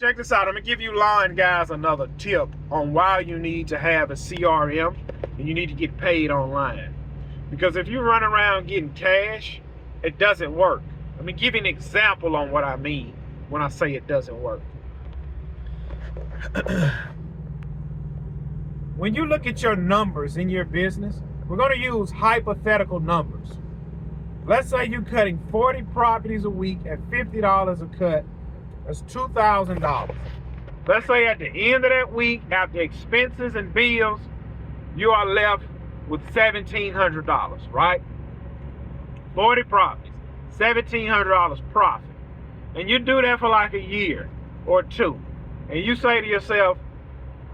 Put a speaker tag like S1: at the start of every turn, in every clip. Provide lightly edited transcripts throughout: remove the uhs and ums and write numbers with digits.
S1: Check this out. I'm going to give you line guys another tip on why you need to have a CRM and you need to get paid online. Because if you run around getting cash, it doesn't work. Let me give you an example on what I mean when I say it doesn't work. When you look at your numbers in your business, we're going to use hypothetical numbers. Let's say you're cutting 40 properties a week at $50 a cut. That's $2,000. Let's say at the end of that week, after expenses and bills, you are left with $1,700, right? 40 properties, $1,700 profit. And you do that for like a year or two. And you say to yourself,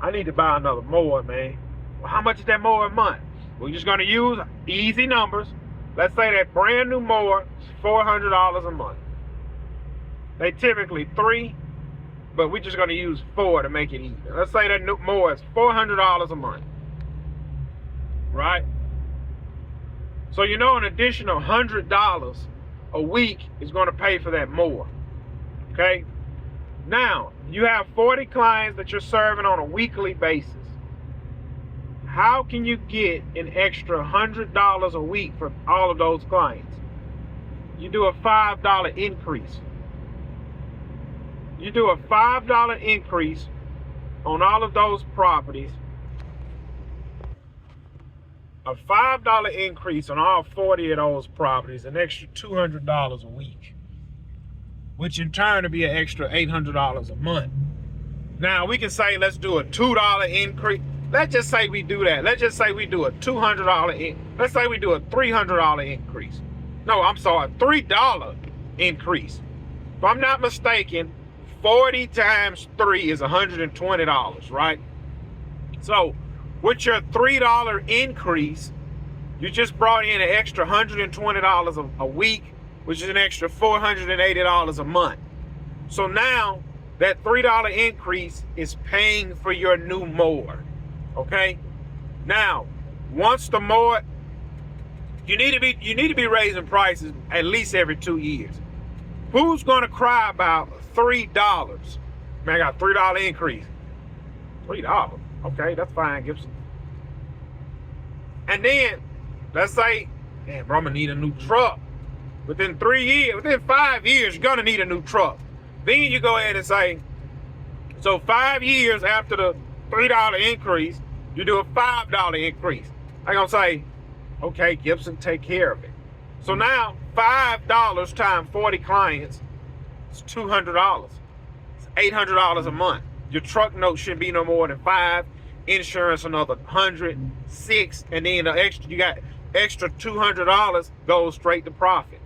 S1: I need to buy another mower, man. Well, how much is that mower a month? We're just going to use easy numbers. Let's say that brand new mower is $400 a month. They typically $3, but we're just going to use $4 to make it even. Let's say that new mower is $400 a month, right? So you know an additional $100 a week is going to pay for that mower, okay? Now, you have 40 clients that you're serving on a weekly basis. How can you get an extra $100 a week for all of those clients? You do a $5 increase. You do a $5 increase on all of those properties. A $5 increase on all 40 of those properties, an extra $200 a week, which in turn will be an extra $800 a month. Now we can say, let's do a $2 increase. Let's just say we do that. Let's just say we do a $200 let's say we do a $300 increase. No, I'm sorry, $3 increase. If I'm not mistaken, 40 times 3 is $120, right? So with your $3 increase, you just brought in an extra $120 a week, which is an extra $480 a month. So now that $3 increase is paying for your new mower, okay? Now, once the mower, you need to be raising prices at least every 2 years. Who's gonna cry about $3? Man, I got a $3 increase. $3, okay, that's fine, Gibson. And then, let's say, man, bro, I'm gonna need a new truck. Within 5 years, you're gonna need a new truck. Then you go ahead and say, so 5 years after the $3 increase, you do a $5 increase. I'm gonna say, okay, Gibson, take care of it. So now, $5 times 40 clients is $200. It's $800 a month. Your truck note should be no more than $5. Insurance another $100, $6, and then the extra, you got extra $200 goes straight to profit.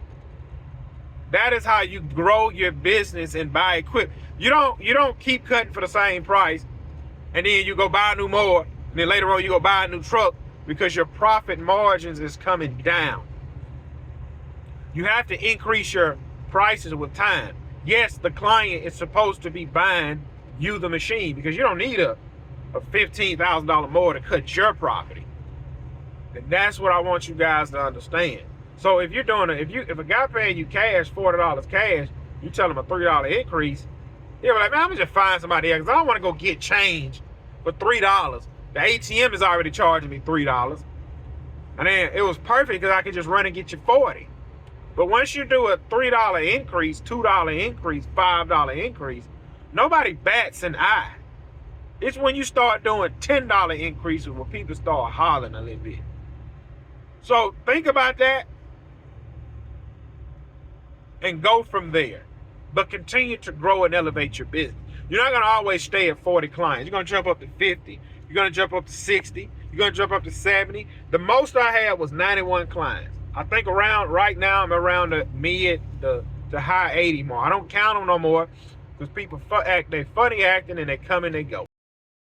S1: That is how you grow your business and buy equipment. You don't keep cutting for the same price, and then you go buy a new mower, and then later on you go buy a new truck because your profit margins is coming down. You have to increase your prices with time. Yes, the client is supposed to be buying you the machine because you don't need a $15,000 mower to cut your property. And that's what I want you guys to understand. So if you're doing if a guy paying you cash, $40 cash, you tell him a $3 increase, you're like, man, I'm gonna just find somebody else because I don't want to go get change for $3. The ATM is already charging me $3. And then it was perfect because I could just run and get you 40. But once you do a $3 increase, $2 increase, $5 increase, nobody bats an eye. It's when you start doing $10 increases where people start hollering a little bit. So think about that and go from there. But continue to grow and elevate your business. You're not going to always stay at 40 clients. You're going to jump up to 50. You're going to jump up to 60. You're going to jump up to 70. The most I had was 91 clients. I think right now I'm around the mid, the high 80 mark. I don't count them no more because people they're funny acting and they come and they go.